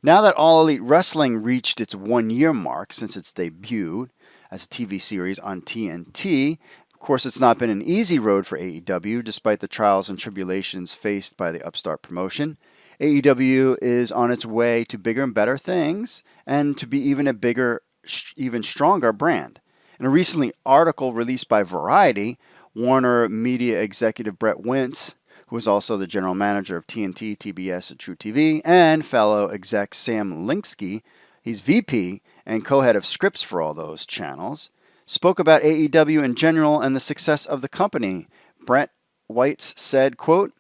Now that All Elite Wrestling reached its 1-year mark since its debut as a TV series on TNT, of course it's not been an easy road for AEW despite the trials and tribulations faced by the upstart promotion. AEW is on its way to bigger and better things and to be even a bigger, even stronger brand. In a recent article released by Variety, WarnerMedia Executive Brett Weitz, who is also the General Manager of TNT, TBS, and truTV, and fellow exec Sam Linsky, he's VP and co-head of scripts for all those channels, spoke about AEW in general and the success of the company. Brett Weitz said, quote,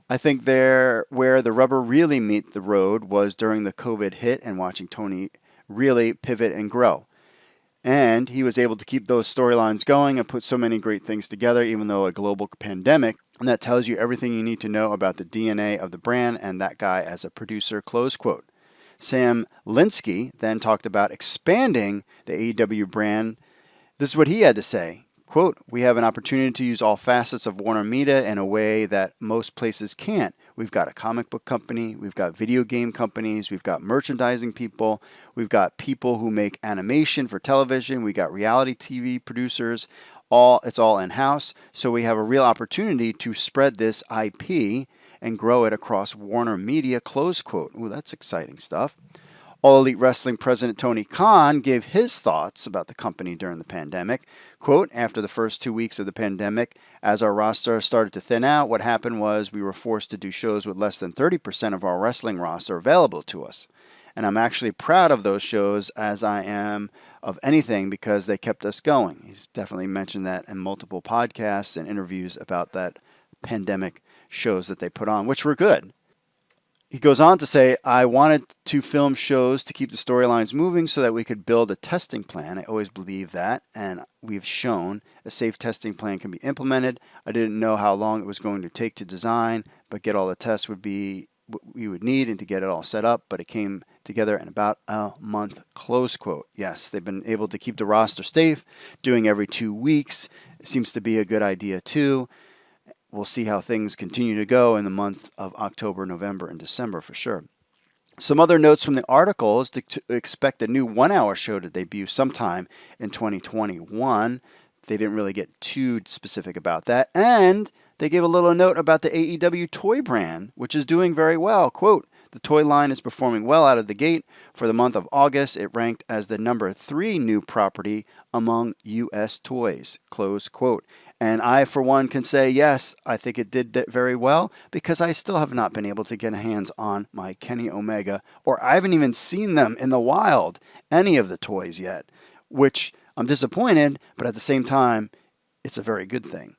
"I think where the rubber really met the road was during the COVID hit and watching Tony really pivot and grow. And he was able to keep those storylines going and put so many great things together, even though a global pandemic. And that tells you everything you need to know about the DNA of the brand and that guy as a producer," close quote. Sam Linsky then talked about expanding the AEW brand. This is what he had to say. Quote, "We have an opportunity to use all facets of WarnerMedia in a way that most places can't. We've got a comic book company, we've got video game companies, we've got merchandising people, we've got people who make animation for television, we got reality TV producers, it's all in-house. So we have a real opportunity to spread this IP and grow it across WarnerMedia," close quote. Ooh, that's exciting stuff. All Elite Wrestling President Tony Khan gave his thoughts about the company during the pandemic. Quote, "After the first 2 weeks of the pandemic, as our roster started to thin out, what happened was we were forced to do shows with less than 30% of our wrestling roster available to us. And I'm actually proud of those shows as I am of anything because they kept us going." He's definitely mentioned that in multiple podcasts and interviews about that pandemic shows that they put on, which were good. He goes on to say, "I wanted to film shows to keep the storylines moving so that we could build a testing plan. I always believe that, and we've shown a safe testing plan can be implemented. I didn't know how long it was going to take to design, but get all the tests would be what we would need and to get it all set up, but it came together in about a month," close quote. Yes, they've been able to keep the roster safe, doing every 2 weeks. It seems to be a good idea too. We'll see how things continue to go in the month of October, November, and December for sure. Some other notes from the article is to expect a new 1-hour show to debut sometime in 2021. They didn't really get too specific about that. And they gave a little note about the AEW toy brand, which is doing very well. Quote, "The toy line is performing well out of the gate. For the month of August, it ranked as the number 3 new property among U.S. toys," close quote. And I, for one, can say, yes, I think it did very well because I still have not been able to get hands on my Kenny Omega, or I haven't even seen them in the wild, any of the toys yet, which I'm disappointed, but at the same time, it's a very good thing.